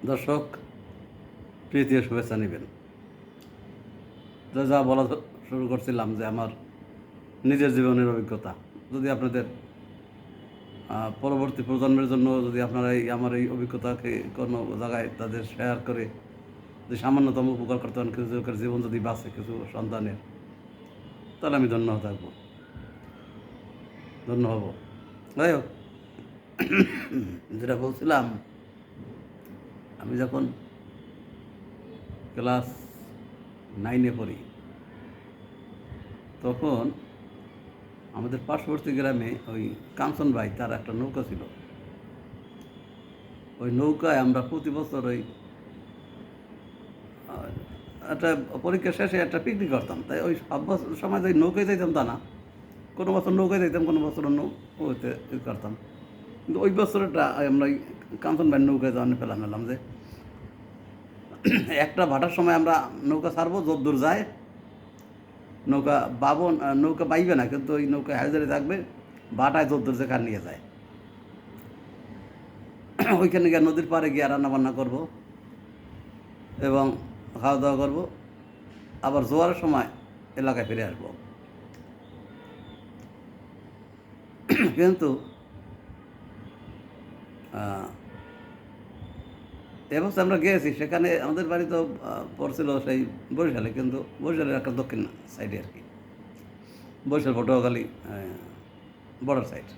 দর্শক, প্রীতি ও শুভেচ্ছা নেবেন। যা বলা শুরু করছিলাম যে আমার নিজের জীবনের অভিজ্ঞতা যদি আপনাদের পরবর্তী প্রজন্মের জন্য যদি আপনারা আমার এই অভিজ্ঞতাকে কোনো জায়গায় তাদের শেয়ার করে যদি সামান্যতম উপকার করতে পারেন, কিছু লোকের জীবন যদি বাঁচে কিছু সন্তানের, তাহলে আমি ধন্য থাকবো, ধন্য হব। যাই হোক, যেটা বলছিলাম, আমি যখন ক্লাস 9-এ পড়ি তখন আমাদের পার্শ্ববর্তী গ্রামে ওই কাঞ্চন ভাই তার একটা নৌকা ছিল। ওই নৌকায় আমরা প্রতি বছর ওই একটা পরীক্ষা শেষে একটা পিকনিক করতাম। তাই ওই সব বছর সময় ওই নৌকায় যাইতাম তা না, কোনো বছর নৌকায় যাইতাম, কোনো বছর অন্য ওইতে করতাম। কিন্তু ওই বছরটা আমরা ওই কাঞ্চন ভাইয়ের নৌকায় যাওয়ানো পেলাম যে একটা ভাটার সময় আমরা নৌকা ছাড়বো, যদ্দূর যায় নৌকা নৌকা বাইবে না, কিন্তু ওই নৌকা হাজারে থাকবে, বাটায় যদ্দূর যেখানে নিয়ে যায় ওইখানে গিয়ে নদীর পাড়ে গিয়ে রান্নাবান্না করবো এবং খাওয়া দাওয়া করবো, আবার জোয়ারের সময় এলাকায় ফিরে আসবো। কিন্তু এবছর আমরা গিয়েছি, সেখানে আমাদের বাড়ি তো পড়ছিল সেই বরিশালে, কিন্তু বরিশালের একটা দক্ষিণ সাইডে আর কি, বরিশাল পটুয়াখালী বর্ডার সাইড।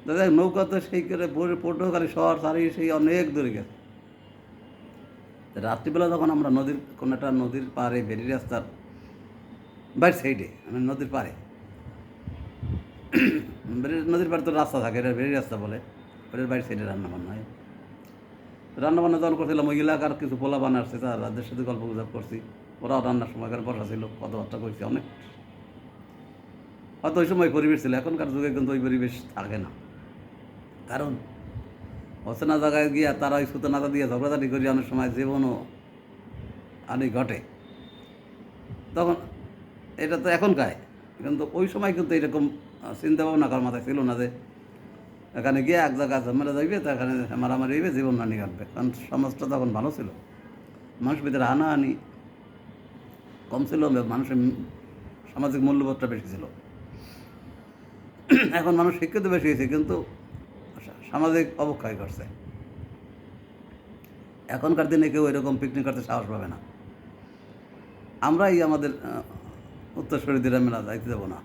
দাদা নৌকা তো সেই করে পটুয়াখালী শহর ছাড়িয়ে সেই অনেক দূরে গেছে। রাত্রিবেলা যখন আমরা নদীর কোনো একটা নদীর পাড়ে, বেরি রাস্তার বাইর সাইডে, মানে নদীর পাড়ে, নদীর পাড়ে তো রাস্তা থাকে, এটা বেরি রাস্তা বলে, ওটার বাইর সাইডে রান্নাবান্না হয়। রান্নাবান্না যখন করছিলাম ওই এলাকার কিছু পোলাপান আসছে, তাদের সাথে গল্প গুজব করছি, ওরাও রান্নার সময় করে বসা ছিল, কথাবার্তা করছি অনেক। হয়তো ওই সময় পরিবেশ ছিল, এখনকার যুগে কিন্তু ওই পরিবেশ থাকে না। কারণ অচেনা জায়গায় গিয়া তারা ওই সুতনাতা দিয়ে ঝগড়াঝাটি করি, অনেক সময় জীবনও আনি ঘটে। তখন এটা তো এখনকার, কিন্তু ওই সময় কিন্তু এরকম চিন্তা ভাবনা করার মাথায় ছিল না যে এখানে গিয়ে এক জায়গায় ঝামেলা যাইবে, তো এখানে মারামারি হইবে, জীবন হানি ঘটবে। কারণ সমাজটা তখন ভালো ছিল, মানুষ ভিতরে হানাহানি কম ছিল, মানুষের সামাজিক মূল্যবোধটা বেশি ছিল। এখন মানুষ শিক্ষিত বেশি হয়েছে, কিন্তু সামাজিক অবক্ষয় করছে। এখনকার দিনে কেউ এরকম পিকনিক করতে সাহস পাবে না। আমরাই আমাদের উত্তরসূরিদের আমরা যাইতে দেবো না,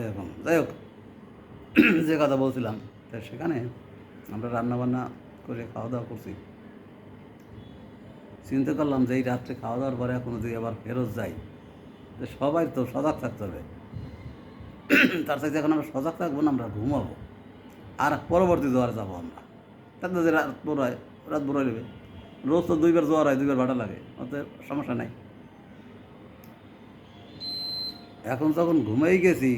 এরকম। যাই হোক, যে কথা বলছিলাম, সেখানে আমরা রান্নাবান্না করে খাওয়া দাওয়া করছি। চিন্তা করলাম যে এই রাত্রে খাওয়া দাওয়ার পরে এখন যদি আবার ফেরত যাই, তো সবাই তো সজাগ থাকতে হবে। তার সাথে এখন আমরা সজাগ থাকবো না, আমরা ঘুমাবো, আর পরবর্তী জোয়ারে যাবো আমরা। তাতে যে রাত বড় নেবে, রোজ তো 2বার জোয়ার হয়, 2বার ভাড়া লাগে, অতএব সমস্যা নাই। এখন যখন ঘুমেই গেছি,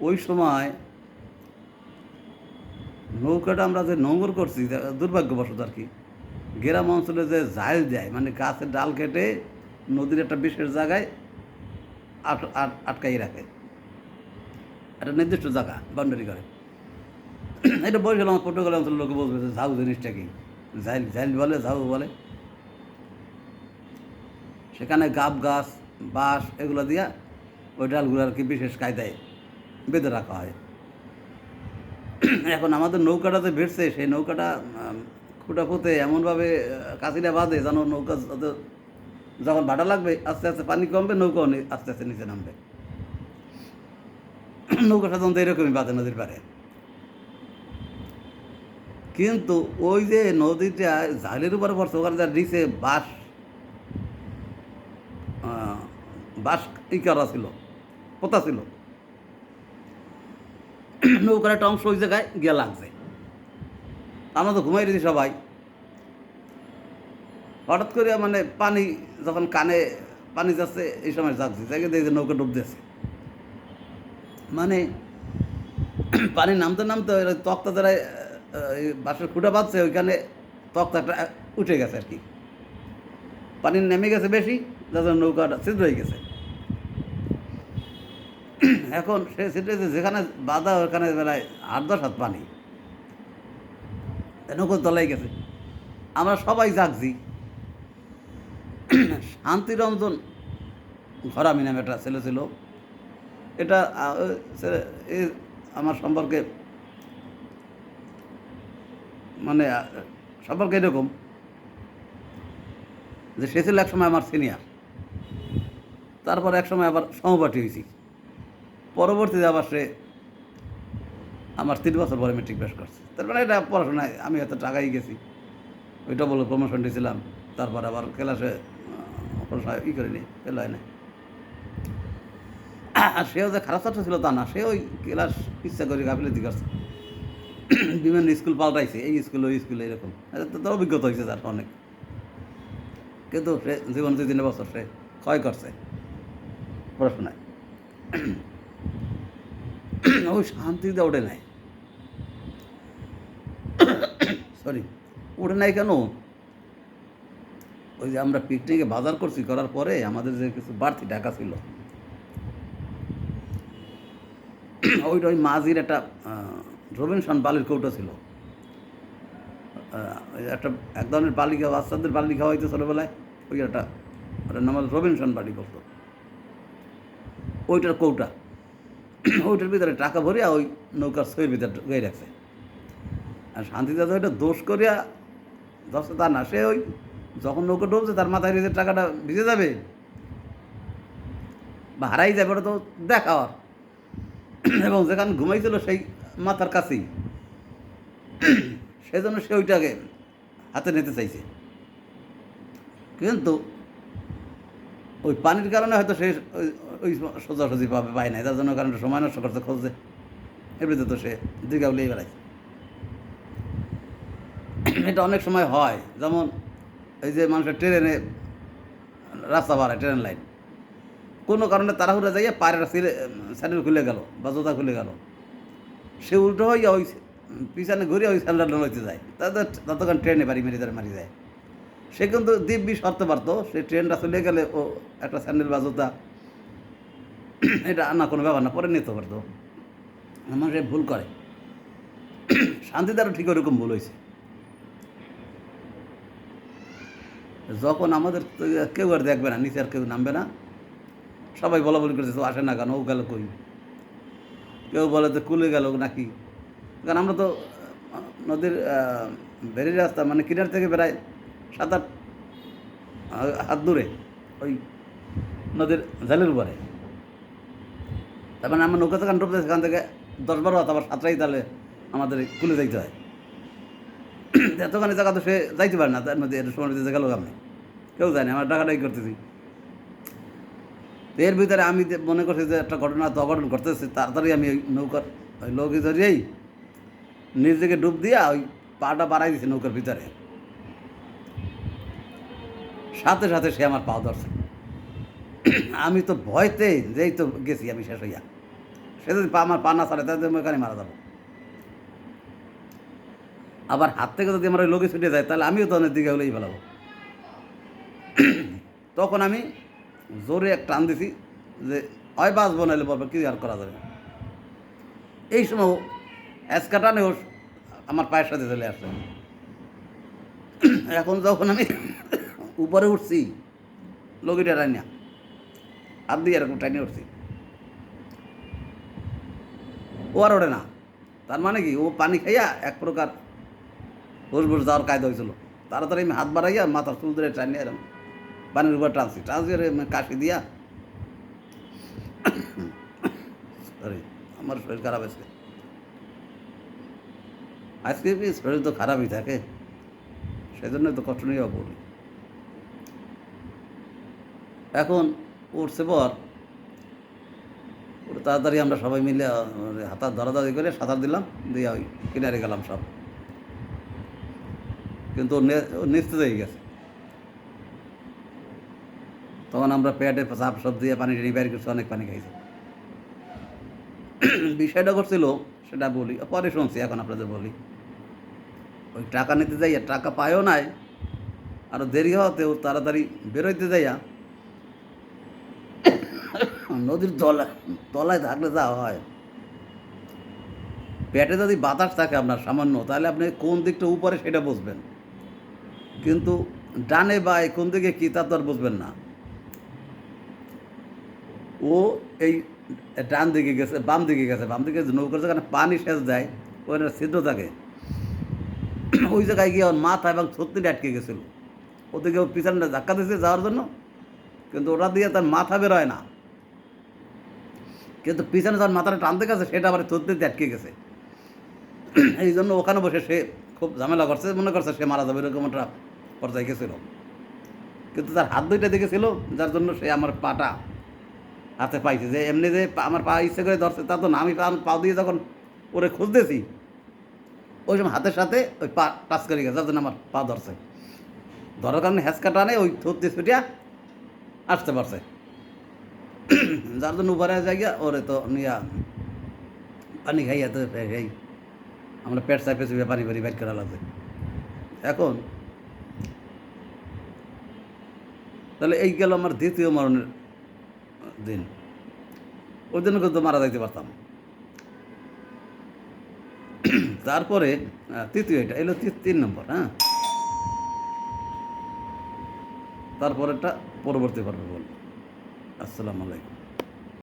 ওই সময় নৌকাটা আমরা যে নোঙর করছি, দুর্ভাগ্যবশত আর কি, গ্রাম অঞ্চলে যে জাল দেয়, মানে গাছের ডাল কেটে নদীর একটা বিশেষ জায়গায় আটকাই রাখে, একটা নির্দিষ্ট জায়গা বাউন্ডারি করে। এটা বরিশাল আমার পটুয়াখালী অঞ্চলের লোকে বলবে যে ঝাউ জিনিসটা কি, ঝাইল ঝাইল বলে, ঝাউ বলে। সেখানে গাব গাছ, বাঁশ এগুলো দিয়া ওই ডালগুলো আর কি বিশেষ কায়দায় বেঁধে রাখা হয়। এখন আমাদের নৌকাটা যে ভিড়ছে, সেই নৌকাটা খুঁটা পুঁতে এমনভাবে কাছিটা বাঁধে যেন নৌকা যখন ভাটা লাগবে আস্তে আস্তে পানি কমবে, নৌকাও আস্তে আস্তে নিচে নামবে। নৌকা সাধারণত এরকমই বাঁধে নদীর পাড়ে। কিন্তু ওই যে নদীটা ঝালের উপরে পড়ছে, ওখানে যার নিচে বাঁশ করা ছিল, পোতা ছিল, নৌকার একটা অংশ ওই জায়গায় গিয়ে লাগছে। আমরা তো ঘুমাই রয়েছি সবাই, হঠাৎ করে মানে পানি যখন কানে পানি যাচ্ছে, এই সময় যাচ্ছি জায়গায় দেখি নৌকা ডুব দিয়েছে। মানে পানি নামতে নামতে তক্তা যারা বাঁশের খুঁটা বাঁধছে, ওইখানে তক্তাটা উঠে গেছে আর কি, পানি নেমে গেছে বেশি, যার জন্য নৌকাটা ছিদ্র হয়ে গেছে। এখন সে ছিদ্র যেখানে বাঁধা, ওখানে বেলায় 8-10 হাত পানি, নৌকোর তলায় গেছে। আমরা সবাই জাগছি। শান্তিরঞ্জন ঘরামি নামে একটা ছেলে ছিল। এটা এ আমার সম্পর্কে মানে সম্পর্কে এরকম যে সে ছিল একসময় আমার সিনিয়র, তারপর একসময় আবার সহপাঠী হয়েছি। পরবর্তীতে আবার সে আমার 3 বছর পরে মেট্রিক পাস করছে। তারপরে এটা পড়াশোনায় আমি এত টাকাই গেছি, ওইটা বলে প্রমোশন দিয়েছিলাম। তারপর আবার ক্লাসে ই করিনি, ফেল হয় না। আর সেও যে খারাপ ছাত্র ছিল তা না, সে ওই ক্লাস ইচ্ছা করে গাফিলতি করছে। বিভিন্ন স্কুল পাল্টাইছে, এই স্কুল ওই স্কুলে এরকম। তার অভিজ্ঞতা হয়েছে তার অনেক, কিন্তু সে জীবন 2-3 বছর সে ক্ষয় করছে পড়াশোনায়। ওই শান্তিতে ওঠে নাই, সরি ওঠে নাই কেন? ওই যে আমরা পিকনিকে বাজার করছি, করার পরে আমাদের যে কিছু বাড়তি টাকা ছিল, ওইটা ওই মাঝির একটা রবিনসন বালির কৌটো ছিল। একটা এক ধরনের বালি খাওয়া, বাচ্চাদের বালি খাওয়া হইতো ছোটোবেলায়, ওই একটা ওটার নাম রবিনসন বালি করতো, ওইটার কৌটা। ওইটার ভিতরে টাকা ভরিয়া ওই নৌকার ছইয়ের ভিতরে গিয়ে রাখছে। আর শান্তিদাস ওইটা দোষ করিয়া ধরছে তা না, সে ওই যখন নৌকা ডুবছে তার মাথায় নিজের টাকাটা ভিজে যাবে বা হারাই যাবে, ওটা তো দেখাওয়ার। এবং যেখানে ঘুমাইছিল সেই মাথার কাছেই, সেই জন্য সে ওইটাকে হাতে নিতে চাইছে। কিন্তু ওই পানির কারণে হয়তো সে ওই সোজাসুজি পায় নাই, তার জন্য কারণে সময় নষ্ট করতে খুঁজছে। এমনিতে তো সে দীঘা উলিয়ে বেড়াইছে। এটা অনেক সময় হয়, যেমন এই যে মানুষের ট্রেনে রাস্তা বাড়ায়, ট্রেন লাইন, কোনো কারণে তাড়াহুড়া যাইয়া পায়ের স্যান্ডেল খুলে গেল বা জোতা খুলে গেল, সে উল্টো হইয়া ওই পিছনে ঘুরে ওই স্যান্ডেল লইতে যায়, তাদের ততক্ষণ ট্রেনে বাড়ি মেরে তারা মারি যায়। সে কিন্তু দিব্যি সরতে পারতো, সে ট্রেনটা চলে গেলে ও একটা স্যান্ডেল বা জুতা এটা না কোনো ব্যাপার না, পরে নিতে পারতো। মানুষ ভুল করে, শান্তিদারও ঠিক ওরকম ভুল হয়েছে। যখন আমাদের কেউ আর দেখবে না, নিচে আর কেউ নামবে না, সবাই বলা বলি করছে তো আসে না কেন, ও গেল কই, কেউ বলে তো কুলে গেল নাকি। কারণ আমরা তো নদীর বেরিয়ে রাস্তা মানে কিনার থেকে প্রায় 7-8 হাত দূরে ওই নদীর ঝালের উপরে। তার মানে আমার নৌকা থেকে ডুবতে সেখান থেকে 10-12 হাত আবার সাঁতরাই, তাহলে আমাদের কুলে যাইতে হয়। এতখানি জায়গা তো সে যাইতে পারে না, তার মধ্যে এর সময় দিতে গেল আপনি কেউ যায় না, আমার টাকাটাই করতেছি। এর ভিতরে আমি মনে করছি যে একটা ঘটনা তো অঘটন করতেছি, তাড়াতাড়ি আমি ওই নৌকার ওই লৌকি ধরিয়েই নিজেকে ডুব দিয়া ওই পাটা বাড়াই দিয়েছি নৌকার ভিতরে। সাথে সাথে সে আমার পা ধরছে। আমি তো ভয়তে যেই তো গেছি আমি শেষ হইয়া, সে যদি আমার পা না ছাড়ে তাহলে ওইখানে মারা যাবো। আবার হাত থেকে যদি আমার ওই লোকে ছুটে যায় তাহলে আমিও তো অনেক দিকে হলেই ফেলাবো। তখন আমি জোরে এক টান দিছি যে হয় বাঁচবো নাহলে বলবো, কি আর করা যাবে। এই সময় অ্যাসকা টানে ও আমার পায়ের সাথে চলে আসছে। এখন যখন আমি উপরে উঠছি, লগিটা টাইনা হাত দিয়ে এরকম টাইনে উঠছি, ও আর ওঠে না। তার মানে কি, ও পানি খাইয়া এক প্রকার হুস বুস যাওয়ার কায়দা হয়েছিল। তাড়াতাড়ি আমি হাত বাড়াইয়া মাথার চুল ধরে টানিয়ে এরম পানির উপর টানছি, কাশি দিয়া। সরি, আমার শরীর খারাপ আছে আজকে, শরীর তো খারাপই থাকে, সেই জন্য তো কষ্ট নিয়েও বলি। এখন উঠছে পর ওটা তাড়াতাড়ি আমরা সবাই মিলে হাতার ধরাধরি করে সাঁতার দিলাম, দিয়ে ওই কিনারে গেলাম সব। কিন্তু ও নিস্তেজ হয়ে গেছে। তখন আমরা পেটে চাপ সব দিয়ে পানি টেনে বের করছি, অনেক পানি খাইছি। বিষয়টা করছিল সেটা বলি, পরে শুনছি, এখন আপনাদের বলি। ওই টাকা নিতে যাইয়া টাকা পায়ও নাই, আরও দেরি হওয়াতে ও তাড়াতাড়ি বেরোইতে যাইয়া নদীর তলায় থাকলে যা হয়, পেটে যদি বাতাস থাকে আপনার সামান্য, তাহলে আপনি কোন দিকটা উপরে সেটা বুঝবেন, কিন্তু ডানে বায়ে কোন দিকে কী তা তো আর বুঝবেন না। ও এই ডান দিকে গেছে, বাম দিকে গেছে, বাম দিকে নৌকার যেখানে পানি সেচ দেয় ওখানে ছিদ্র থাকে, ওই জায়গায় গিয়ে ওর মাথা এবং ছত্রিটা আটকে গেছিল। ওদিকে ও পিছনে ধাক্কা দিয়েছে যাওয়ার জন্য, কিন্তু ওটা দিয়ে তার মাথা বেরোয় না, কিন্তু পিছনে যার মাথাটা টানতে গেছে সেটা আবার ছত্রিতে আটকে গেছে। এই জন্য ওখানে বসে সে খুব ঝামেলা করছে, মনে করছে সে মারা যাবে, এরকম একটা পর্যায়ে গেছিল। কিন্তু তার হাত দুইটা দেখেছিল, যার জন্য সে আমার পাটা হাতে পাইছে। যে এমনি যে আমার পা ইচ্ছে করে ধরছে তা তো না, আমি পা দিয়ে যখন ওরে খুঁজতেছি ওই সময় হাতের সাথে ওই পা টাচ করে গেছে, যার জন্য আমার পা ধরছে। ধরার কারণে হ্যাঁচকা টানে ওই থুতি ছুটিয়া আসতে পারছে, যার জন্য উপরে জায়গা ওরে তো নিয়া পানি খাইয়া তো এই আমরা পেট চাপে চুপে পানি পানি বাইর করা লাগবে। এখন তাহলে এই গেল আমার দ্বিতীয় মরণের দিন। ওই জন্য কিন্তু মারা যাইতে পারতাম। তারপরে তৃতীয়, এটা এলো 3 নম্বর। হ্যাঁ, তারপরেরটা পরবর্তী পর্বে বলবো। আসসালামু আলাইকুম।